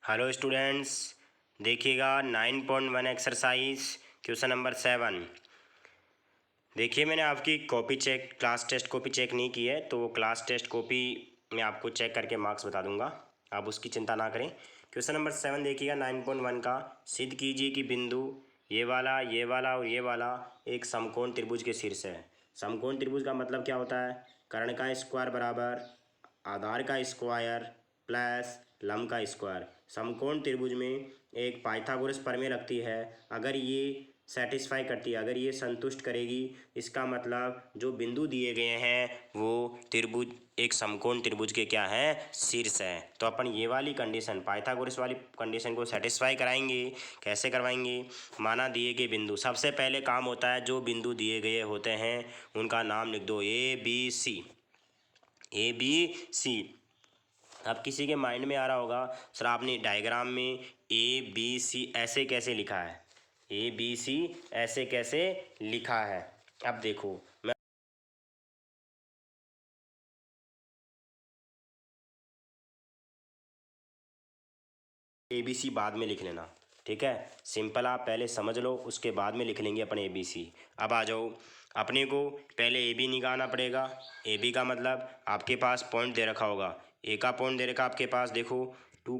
Hello students, देखिएगा 9.1 exercise question number 7। देखिए, मैंने आपकी copy check, class test copy check नहीं की है, तो वो क्लास टेस्ट कॉपी मैं आपको चेक करके मार्क्स बता दूंगा। आप उसकी चिंता ना करें। क्वेश्चन नंबर 7 देखिएगा 9.1 का। सिद्ध कीजिए कि बिंदु ये वाला और ये वाला एक समकोण त्रिभुज के शीर्ष है। समकोण त्रिभुज का मतलब क्या होता है? कर्ण का स्क्वायर बराबर आधार का स्क्वायर प्लस लंब का स्क्वायर। समकोण त्रिभुज में एक पाइथागोरस प्रमेय लगती है। अगर ये सेटिस्फाई करती है, अगर ये संतुष्ट करेगी, इसका मतलब जो बिंदु दिए गए हैं वो त्रिभुज, एक समकोण त्रिभुज के क्या है, शीर्ष है। तो अपन ये वाली कंडीशन, पाइथागोरस वाली कंडीशन को सेटिस्फाई कराएंगे। कैसे करवाएंगे? माना दिए गए बिंदु, सबसे पहले काम होता है जो बिंदु दिए गए होते हैं उनका नाम लिख दो, ए बी सी। ए बी सी। अब किसी के माइंड में आ रहा होगा, सर आपने डायग्राम में ए बी सी ऐसे कैसे लिखा है? ए बी सी ऐसे कैसे लिखा है? अब देखो, मैं ए बी सी बाद में लिख लेना, ठीक है? सिंपल, आप पहले समझ लो, उसके बाद में लिख लेंगे अपन ए बी सी। अब आ जाओ, अपने को पहले ए बी निकालना पड़ेगा। ए बी का मतलब आपके पास पॉइंट दे रखा होगा, ए का पॉइंट दे रखा आपके पास, देखो 2,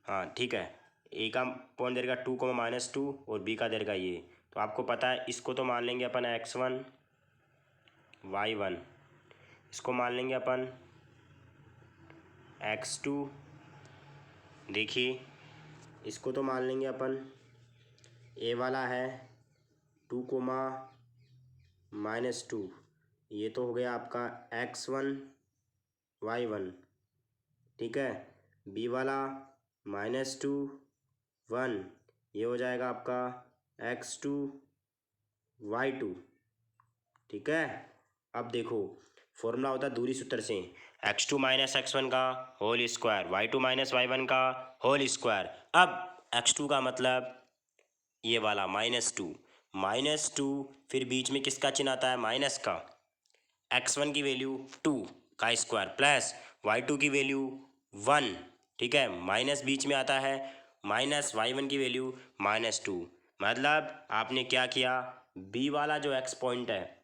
हाँ ठीक है, ए का पॉइंट दे रखा 2, -2 और बी का दे रखा ये। तो आपको पता है, इसको तो मान लेंगे अपन x1 y1, इसको मान लेंगे अपन x2। देखिए, इसको तो मान लेंगे अपन, ए वाला है 2, -2, ये तो हो गया आपका x1 y1, ठीक है। बी वाला -2, 1, ये हो जाएगा आपका x2 y2, ठीक है। अब देखो, फॉर्मूला होता है दूरी सूत्र से, x2 - x1 का होल स्क्वायर, y2 - y1 का होल स्क्वायर। अब x2 का मतलब ये वाला -2, फिर बीच में किसका चिन्ह आता है? माइनस का। x1 की वैल्यू 2 का स्क्वायर प्लस y2 की वैल्यू 1, ठीक है, माइनस बीच में आता है, माइनस y1 की वैल्यू -2। मतलब आपने क्या किया, b वाला जो x पॉइंट है,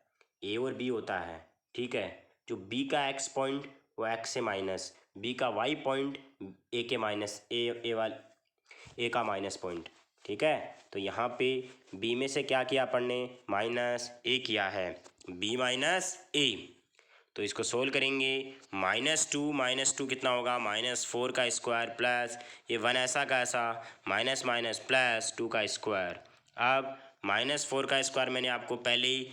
a और b होता है, ठीक है, जो b का x पॉइंट वो x से माइनस, b का y पॉइंट a के माइनस, a का माइनस पॉइंट, ठीक है। तो यहाँ पे b में से क्या किया अपन ने? -a किया है, b - a। तो इसको सोल्व करेंगे, -2 कितना होगा? -4 का स्क्वायर प्लस ये 1 ऐसा का ऐसा, माइनस माइनस प्लस 2 का स्क्वायर। अब -4 का स्क्वायर मैंने आपको पहले ही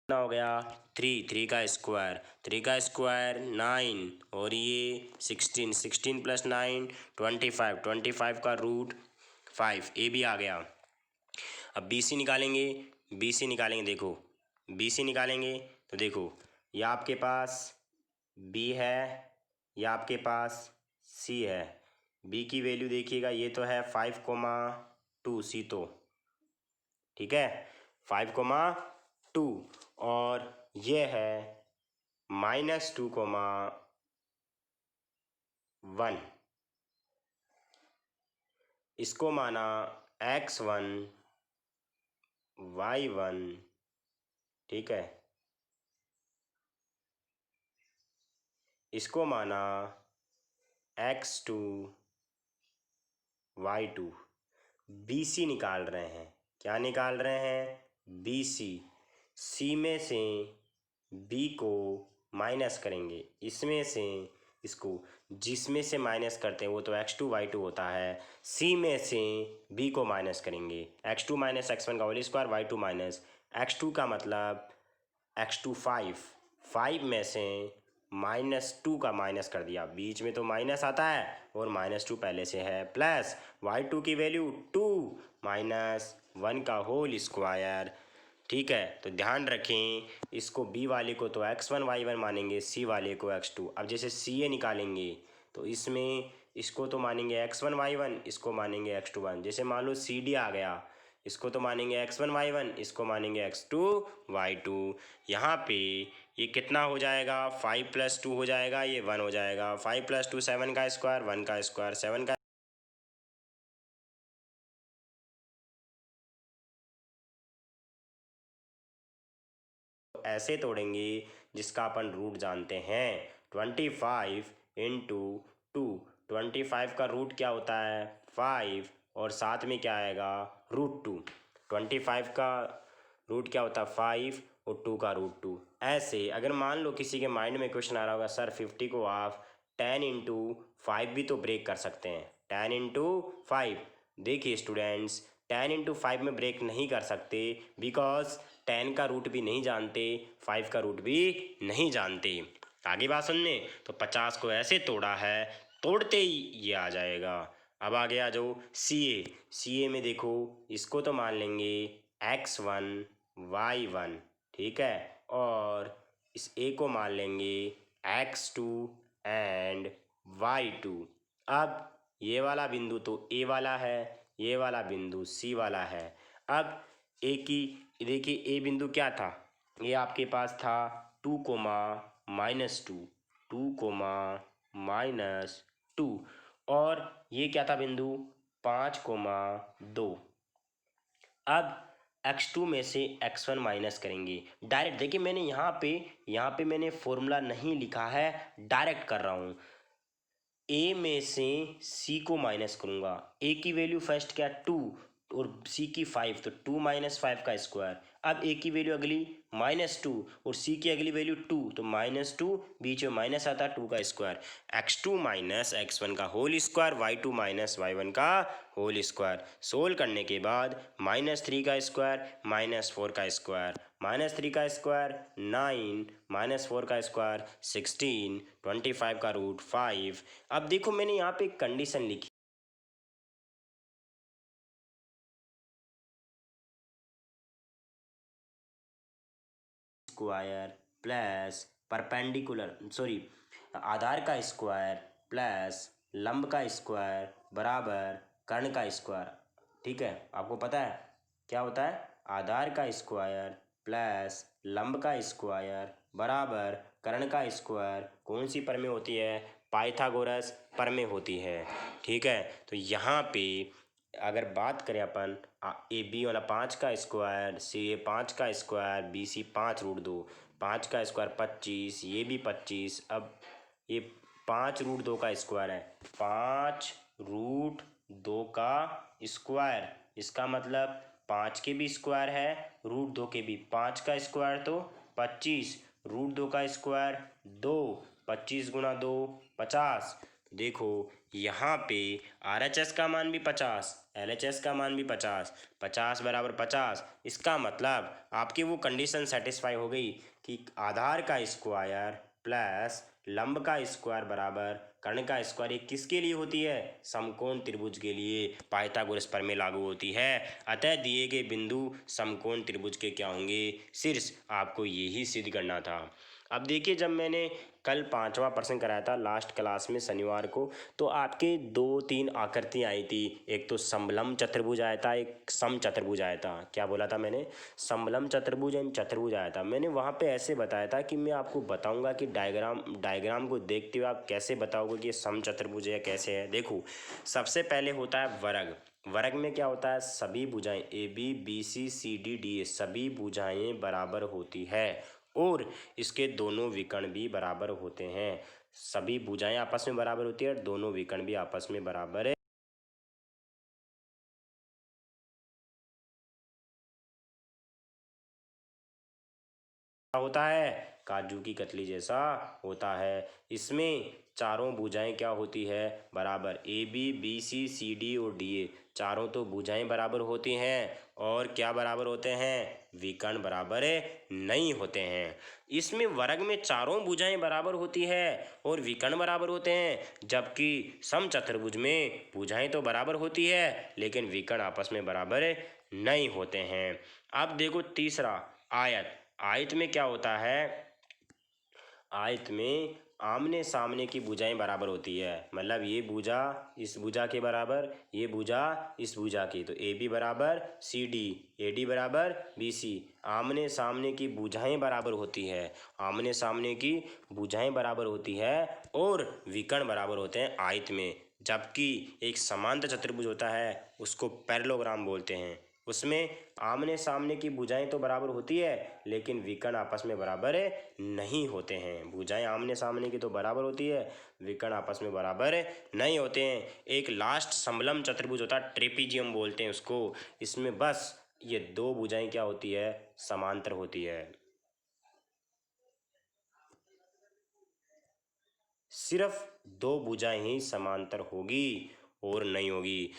कितना हो गया? 3 का स्क्वायर, 3 का स्क्वायर 9 और ये 16 प्लस 9 25 का रूट 5, ए भी आ गया। अब बी सी निकालेंगे, देखो बी सी निकालेंगे तो देखो, ये आपके पास बी है, या आपके पास सी है। बी की वैल्यू देखिएगा, ये तो है 5, 2, सी तो, ठीक है, 5, 2 और ये है -2, 1। इसको माना x1 y1, ठीक है, इसको माना x2 y2। बी सी निकाल रहे हैं, क्या निकाल रहे हैं? B C. सी में से बी को माइनस करेंगे, इसमें से इसको, जिसमें से माइनस करते हैं वो तो x2 y2 होता है। सी में से बी को माइनस करेंगे, x2 - x1 का whole square, y2 minus x2 का मतलब x2 5 में से -2 का माइनस कर दिया, बीच में तो माइनस आता है और -2 पहले से है, प्लस y2 की वैल्यू 2 -1 का होल स्क्वायर, ठीक है। तो ध्यान रखें, इसको b वाले को तो x1 y1 मानेंगे, c वाले को x2। अब जैसे सी ए निकालेंगे तो इसमें इसको तो मानेंगे x1 y1, इसको मानेंगे x2 1। जैसे मान लो सी डी आ गया, इसको तो मानेंगे x1 y1, इसको मानेंगे x2 y2। यहाँ पे ये कितना हो जाएगा, 5 + 2 हो जाएगा, ये 1 हो जाएगा। 5 + 2 7 का स्क्वायर, 1 का स्क्वायर 7 का, ऐसे तोड़ेंगे जिसका अपन रूट जानते हैं। 25 इंटू 2, 25 का रूट क्या होता है 5, और साथ में क्या आएगा √2। 25 का रूट क्या होता है 5 और 2 का √2। ऐसे अगर मान लो किसी के माइंड में क्वेश्चन आ रहा होगा, सर 50 को आप 10 इंटू 5 भी तो ब्रेक कर सकते हैं। 10 इंटू 5, देखिए स्टूडेंट्स 10 इंटू 5 में ब्रेक नहीं कर सकते, बिकॉज 10 का रूट भी नहीं जानते, 5 का रूट भी नहीं जानते। आगे बात सुनने, तो 50 को ऐसे तोड़ा है, तोड़ते ही ये आ जाएगा। अब आगे आ जाओ सी ए में देखो, इसको तो मान लेंगे x1 y1, ठीक है, और इस ए को मान लेंगे x2 एंड y2। अब ये वाला बिंदु तो ए वाला है, ये वाला बिंदु सी वाला है। अब ए की देखिए, ए बिंदु क्या था, ये आपके पास था 2 कोमा -2, 2 कोमा -2, और ये क्या था बिंदु 5 कोमा 2। अब x2 में से x1 माइनस करेंगे डायरेक्ट। देखिए मैंने यहाँ पे मैंने फॉर्मूला नहीं लिखा है, डायरेक्ट कर रहा हूँ। ए में से सी को माइनस करूँगा, ए की वैल्यू फर्स्ट क्या 2 और सी की 5, तो 2 - 5 का स्क्वायर। अब ए की वैल्यू अगली -2 और सी की अगली वैल्यू 2, तो -2 बीच में माइनस आता है 2 का स्क्वायर, x2 - x1 का होल स्क्वायर, y2 - y1 का होल स्क्वायर। सोल्व करने के बाद -3 का स्क्वायर -4 का स्क्वायर, -3 का स्क्वायर 9, -4 का स्क्वायर 16, 25 का रूट 5। अब देखो मैंने यहाँ पे एक कंडीशन लिखी, स्क्वायर प्लस परपेंडिकुलर, सॉरी, आधार का स्क्वायर प्लस लंब का स्क्वायर बराबर कर्ण का स्क्वायर। ठीक है, आपको पता है क्या होता है, आधार का स्क्वायर प्लस लंब का स्क्वायर बराबर कर्ण का स्क्वायर कौन सी पर में होती है, पाइथागोरस पर में होती है। ठीक है, तो यहाँ पे अगर बात करें अपन, ए बी वाला 5 का स्क्वायर, सी ए 5 का स्क्वायर, बी सी 5√2, 5 का स्क्वायर 25, ये भी 25। अब ये 5√2 का स्क्वायर है, 5√2 का स्क्वायर, इसका मतलब 5 के भी स्क्वायर है, √2 के भी। 5 का स्क्वायर तो 25, √2 का स्क्वायर 2, 25 × 2 50। देखो यहाँ पे RHS का मान भी 50, LHS का मान भी 50, 50 बराबर 50। इसका मतलब आपकी वो कंडीशन सेटिस्फाई हो गई कि आधार का स्क्वायर प्लस लंब का स्क्वायर बराबर कर्ण का स्क्वायर, ये किसके लिए होती है, समकोण त्रिभुज के लिए, पाइथागोरस प्रमेय लागू होती है। अतः दिए गए बिंदु समकोण त्रिभुज के क्या होंगे, शीर्ष। आपको यही सिद्ध करना था। अब देखिए, जब मैंने कल 5वां प्रश्न कराया था लास्ट क्लास में शनिवार को, तो आपके 2-3 आकृति आई थी। एक तो समलंब चतुर्भुज आया था, एक सम चतुर्भुज आया था। क्या बोला था मैंने, समलंब चतुर्भुज एंड चतुर्भुज आया था। मैंने वहाँ पे ऐसे बताया था कि मैं आपको बताऊंगा कि डायग्राम को देखते हुए आप कैसे बताओगे कि ये सम चतुर्भुज है कैसे है। देखो सबसे पहले होता है वर्ग। वर्ग में क्या होता है, सभी भुजाएं A B B C C D D A सभी भुजाएं बराबर होती है और इसके दोनों विकर्ण भी बराबर होते हैं। सभी भुजाएं आपस में बराबर होती है और दोनों विकर्ण भी आपस में बराबर है होता है, काजू की कतली जैसा होता है। इसमें चारों भुजाएं क्या होती है, बराबर। A B B C C D और डी ए चारों तो भुजाएं बराबर होती हैं, और क्या बराबर होते हैं, विकर्ण बराबर नहीं होते हैं। इसमें वर्ग में चारों भुजाएं बराबर होती है और विकर्ण बराबर होते हैं, जबकि सम चतुर्भुज में भुजाएं तो बराबर होती है लेकिन विकर्ण आपस में बराबर नहीं होते हैं। अब देखो तीसरा, आयत। आयत में क्या होता है, आयत में आमने सामने की भुजाएं बराबर होती है, मतलब ये भुजा इस भुजा के बराबर, ये भुजा इस भुजा की, तो ए बी बराबर सी डी, ए डी बराबर बी सी। आमने सामने की भुजाएं बराबर होती है, आमने सामने की भुजाएं बराबर होती है और विकर्ण बराबर होते हैं आयत में। जबकि एक समांतर चतुर्भुज होता है उसको पैरेललोग्राम बोलते हैं, उसमें आमने सामने की भुजाएं तो बराबर होती है लेकिन विकर्ण आपस में बराबर नहीं होते हैं। भुजाएं आमने सामने की तो बराबर होती है, विकर्ण आपस में बराबर नहीं होते हैं। एक लास्ट समलम चतुर्भुज होता है, ट्रेपीजियम बोलते हैं उसको, इसमें बस ये दो भुजाएं क्या होती है, समांतर होती है। सिर्फ दो भुजाएं ही समांतर होगी और नहीं होगी।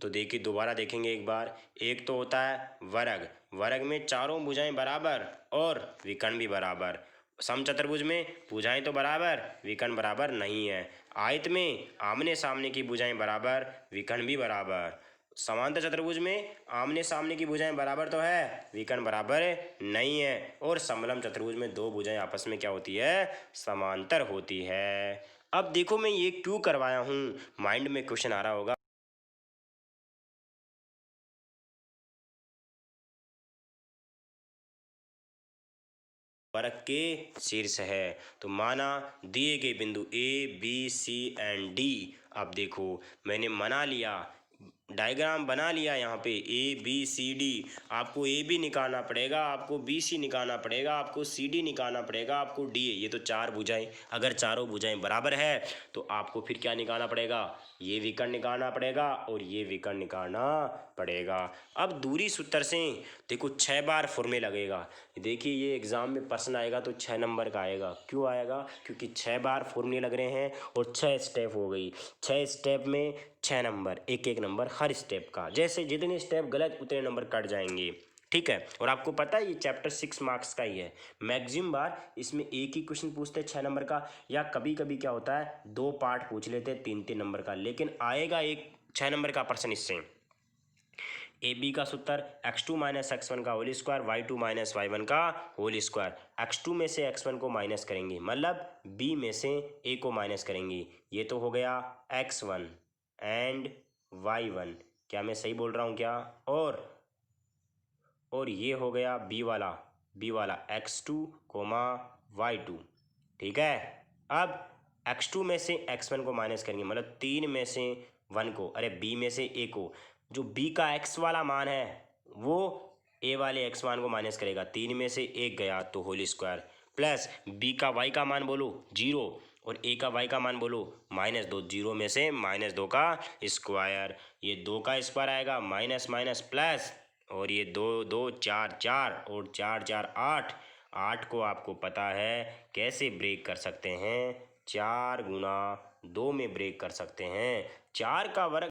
तो देखिए दोबारा देखेंगे एक बार। एक तो होता है वर्ग, वर्ग में चारों भुजाएं बराबर और विकर्ण भी बराबर। समचतुर्भुज में भुजाएं तो बराबर, विकर्ण बराबर नहीं है। आयत में आमने सामने की भुजाएं बराबर, विकर्ण भी बराबर। समांतर चतुर्भुज में आमने सामने की भुजाएं बराबर तो है, विकर्ण बराबर नहीं है। और समलम चतुर्भुज में दो भुजाएं आपस में क्या होती है, समांतर होती है। अब देखो मैं ये क्यों करवाया हूँ, माइंड में क्वेश्चन आ रहा होगा। वर्ग के शीर्ष है, तो माना दिए गए बिंदु A B C and D. अब देखो मैंने मना लिया, डायग्राम बना लिया, यहाँ पे ए बी सी डी। आपको ए बी निकालना पड़ेगा, आपको बी सी निकालना पड़ेगा, आपको सी डी निकालना पड़ेगा, आपको डी ए। ये तो चार भुजाएं, अगर चारों भुजाएं बराबर है तो आपको फिर क्या निकालना पड़ेगा, ये विकर्ण निकालना पड़ेगा और ये विकर्ण निकालना पड़ेगा। अब दूरी सूत्र से देखो 6 बार फॉर्मूला लगेगा। देखिए ये एग्जाम में प्रश्न आएगा तो 6 नंबर का आएगा। क्यों आएगा, क्योंकि 6 बार फॉर्मूले लग रहे हैं और 6 स्टेप हो गई। 6 स्टेप में 6 नंबर, एक एक नंबर हर स्टेप का। जैसे जितने स्टेप गलत उतने नंबर कट जाएंगे, ठीक है। और आपको पता है ये चैप्टर 6 मार्क्स का ही है। मैक्सिमम बार इसमें एक ही क्वेश्चन पूछते हैं 6 नंबर का, या कभी कभी क्या होता है 2 पार्ट पूछ लेते हैं 3-3 नंबर का, लेकिन आएगा एक 6 नंबर का प्रश्न इससे। ए बी का सूत्र x2 माइनस x1 का whole square, y2 minus y1 का होल स्क्वायर। x2 में से x1 को माइनस करेंगे, मतलब b में से a को माइनस करेंगे। ये तो हो गया x1 एंड y1, क्या मैं सही बोल रहा हूँ क्या। और ये हो गया b वाला x2 कोमा y2, ठीक है। अब x2 में से x1 को माइनस करेंगे, मतलब 3 में से 1 को, अरे b में से a को। जो b का x वाला मान है वो a वाले x मान को माइनस करेगा, 3 में से 1 गया तो होल स्क्वायर, प्लस b का y का मान बोलो 0 और a का y का मान बोलो -2, 0 में से -2 का स्क्वायर। ये 2 का स्क्वायर आएगा, माइनस माइनस प्लस, और ये 2 2 4 4 और 4 4 8। 8 को आपको पता है कैसे ब्रेक कर सकते हैं, 4 गुना 2 में ब्रेक कर सकते हैं। 4 का वर्ग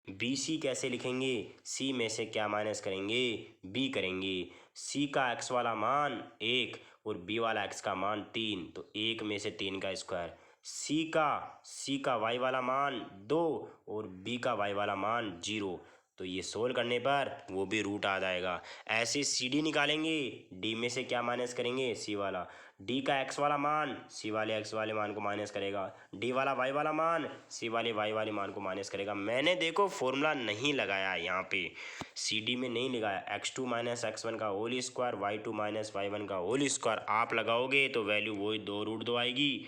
बी सी कैसे लिखेंगे, सी में से क्या माइनस करेंगे, बी करेंगे। सी का एक्स वाला मान 1 और बी वाला एक्स का मान 3, तो 1 में से 3 का स्क्वायर। सी का वाई वाला मान 2 और बी का वाई वाला मान 0, तो ये सोल्व करने पर वो भी रूट आ जाएगा। ऐसे सी डी निकालेंगे, डी में से क्या माइनस करेंगे, सी वाला। डी का एक्स वाला मान सी वाले एक्स वाले मान को माइनस करेगा, डी वाला वाई वाला मान सी वाले वाई वाले मान को माइनस करेगा। मैंने देखो फॉर्मूला नहीं लगाया यहाँ पे, सी डी में नहीं लगाया। x2 माइनस x1 का whole square, y2 minus y1 का होल स्क्वायर आप लगाओगे तो वैल्यू वही 2√2 आएगी।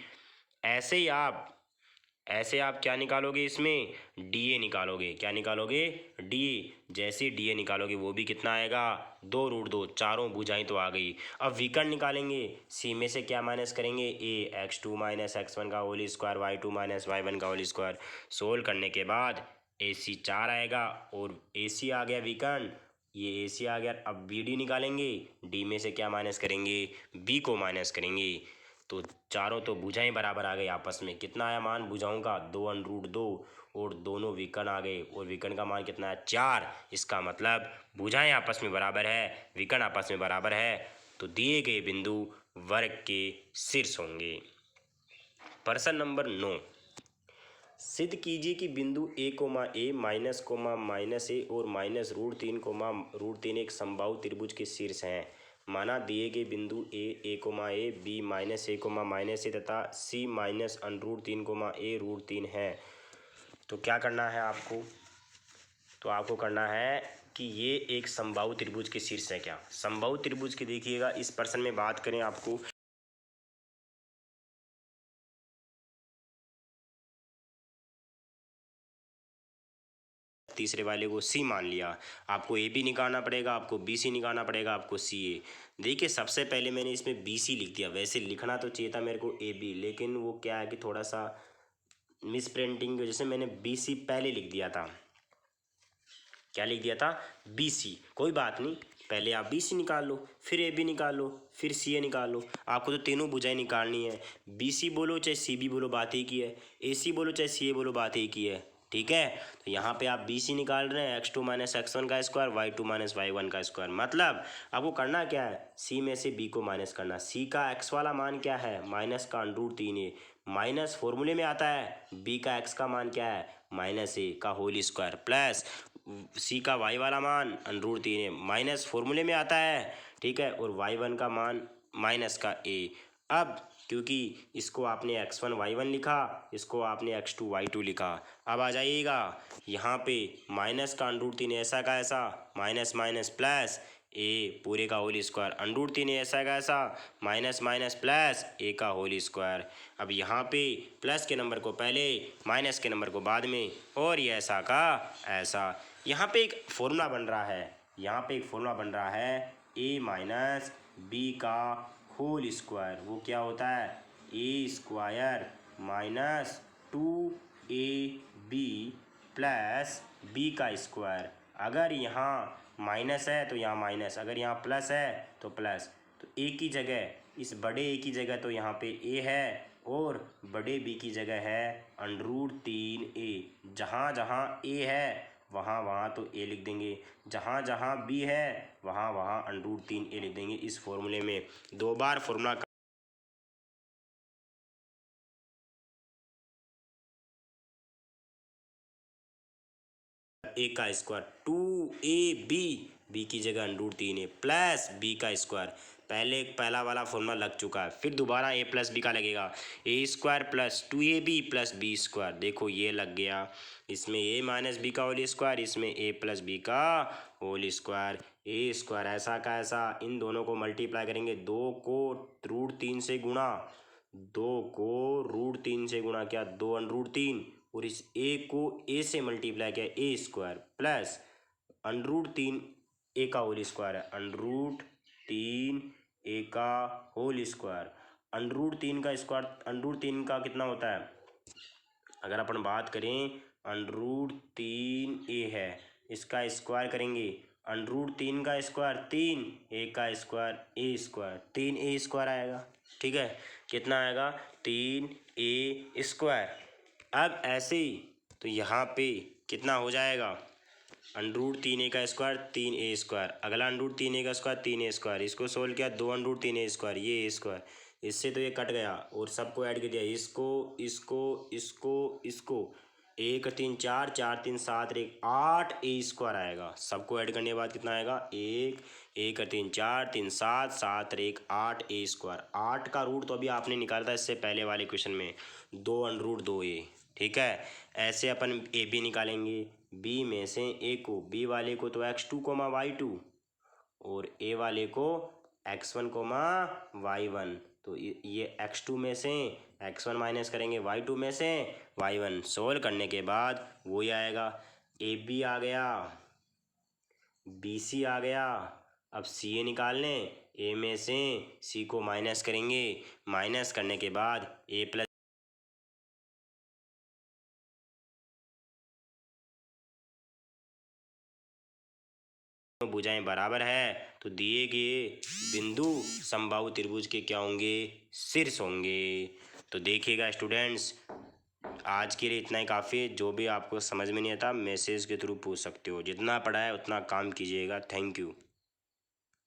ऐसे आप क्या निकालोगे, इसमें डी ए निकालोगे। क्या निकालोगे, डी ए। जैसे डी ए निकालोगे वो भी कितना आएगा, 2√2, चारों भुजाएं तो आ गई। अब विकर्ण निकालेंगे, सी में से क्या माइनस करेंगे, ए, x2 माइनस x1 का whole square, y2 minus y1 का होल स्क्वायर। सोल्व करने के बाद ए सी 4 आएगा और ए सी आ गया विकर्ण, ये ए सी आ गया। अब बी डी निकालेंगे, डी में से क्या माइनस करेंगे, बी को माइनस करेंगे, तो चारों तो भुजाएं बराबर आ गई आपस में। कितना आया मान भुजाओं का, 2√2, और दोनों विकर्ण आ गए और विकर्ण का मान कितना है, 4। इसका मतलब भुजाएं आपस में बराबर है, विकर्ण आपस में बराबर है, तो दिए गए बिंदु वर्ग के शीर्ष होंगे। प्रश्न नंबर 9, सिद्ध कीजिए कि बिंदु ए कोमा ए माइनस कोमा माइनस ए और माइनस √3 कोमा √3 एक समबाहु त्रिभुज के शीर्ष हैं। माना दिए गए बिंदु ए कोमा ए, बी माइनस ए कोमा माइनस ए तथा सी माइनस √3 कोमा ए √3 है। तो क्या करना है आपको? तो आपको करना है कि ये एक समबाहु त्रिभुज के शीर्ष है क्या? समबाहु त्रिभुज की देखिएगा इस प्रश्न में बात करें आपको तीसरे वाले को सी मान लिया, आपको ए बी निकालना पड़ेगा, आपको बी सी निकालना पड़ेगा, आपको सी ए। देखिए सबसे पहले मैंने इसमें बी सी लिख दिया, वैसे लिखना तो चाहिए था मेरे को ए बी, लेकिन वो क्या है कि थोड़ा सा मिस प्रिंटिंग की वजह से मैंने बी सी पहले लिख दिया था। क्या लिख दिया था? B C. कोई बात नहीं, पहले आप बी सी निकाल लो, फिर ए बी निकाल लो, फिर सी ए निकाल लो। आपको तो तीनों भुजाएं निकालनी है। बी सी बोलो चाहे सी बी बोलो, बात ही की है। ए सी बोलो चाहे सी ए बोलो, बात ही की है। ठीक है, तो यहाँ पे आप बी सी निकाल रहे हैं, x2 माइनस x1 का स्क्वायर, y2 माइनस y1 का स्क्वायर। मतलब आपको करना क्या है? सी में से बी को माइनस करना। सी का x वाला मान क्या है? माइनस का √3a, माइनस फॉर्मूले में आता है। बी का x का मान क्या है? माइनस ए का होल स्क्वायर, प्लस सी का y वाला मान √3a, माइनस फॉर्मूले में आता है। ठीक है, और y1 का मान माइनस का a। अब क्योंकि इसको आपने x1 y1 लिखा, इसको आपने x2 y2 लिखा। अब आ जाइएगा यहाँ पे माइनस का √3 ऐसा का ऐसा, माइनस माइनस प्लस ए पूरे का होल स्क्वायर, √3 ऐसा का ऐसा, माइनस माइनस प्लस ए का होल स्क्वायर। अब यहाँ पे प्लस के नंबर को पहले, माइनस के नंबर को बाद में, और ये ऐसा का ऐसा। यहाँ पे एक फॉर्मूला बन रहा है, यहाँ पे एक फॉर्मूला बन रहा है ए माइनस बी का होल स्क्वायर। वो क्या होता है? A square minus 2ab plus B का स्क्वायर। अगर यहाँ माइनस है तो यहाँ माइनस, अगर यहाँ प्लस है तो प्लस। तो ए की जगह, इस बड़े ए की जगह तो यहाँ पे ए है, और बड़े बी की जगह है √3a। जहाँ जहाँ ए है वहाँ वहाँ तो ए लिख देंगे, जहाँ जहाँ बी है वहाँ वहाँ √3a लिख देंगे। इस फॉर्मूले में दो बार फॉर्मूला ए का स्क्वायर 2ab, बी की जगह √3a प्लस बी का स्क्वायर। पहला वाला फॉर्मूला लग चुका है, फिर दोबारा ए प्लस बी का लगेगा। A square plus 2ab plus B square. देखो ये लग गया, इसमें ए माइनस बी का होल स्क्वायर, इसमें ए प्लस बी का होल स्क्वायर। ए स्क्वायर ऐसा का ऐसा, इन दोनों को मल्टीप्लाई करेंगे, 2 को √3 से गुणा, 2 को √3 से गुणा किया, 2 √3, और इस ए को ए से मल्टीप्लाई किया, ए स्क्वायर प्लस √3 ए का होल स्क्वायर है, √3 ए का होल स्क्वायर। √3 का स्क्वायर, √3 का कितना होता है? अगर अपन बात करें √3a है, इसका स्क्वायर करेंगे, √3 का स्क्वायर 3, ए का square A square, 3a square आएगा। ठीक है, कितना आएगा? 3a square. अब ऐसे ही तो यहाँ पे कितना हो जाएगा? √3a का स्क्वायर 3a स्क्वायर, अगला √3a का स्क्वायर 3a स्क्वायर, इसको सोल्व किया 2 √3a स्क्वायर, ये a स्क्वायर, इससे तो ये कट गया और सबको ऐड कर दिया, इसको इसको इसको इसको, 1 3 4, 4 3 7 1 8 a स्क्वायर आएगा। सबको ऐड करने के बाद कितना आएगा? 1 1 3 4 3 7 7 1 8 a स्क्वायर। 8 का रूट तो अभी आपने निकाला था इससे पहले वाले क्वेश्चन में, 2 √2a। ठीक है, ऐसे अपन ए बी निकालेंगे, बी में से ए को, बी वाले को तो x2 y2, और ए वाले को x1 y1। तो ये x2 में से x1 माइनस करेंगे, y2 में से y1। सोल्व करने के बाद वही आएगा, ए बी आ गया, बी सी आ गया। अब सी ए निकाल लें, ए में से सी को माइनस करेंगे, माइनस करने के बाद ए प्लस भुजाएं बराबर है तो दिए गए बिंदु समबाहु त्रिभुज के क्या होंगे? शीर्ष होंगे। तो देखिएगा स्टूडेंट्स, आज के लिए इतना ही काफ़ी है। जो भी आपको समझ में नहीं आता मैसेज के थ्रू पूछ सकते हो, जितना पढ़ा है उतना काम कीजिएगा। Thank you.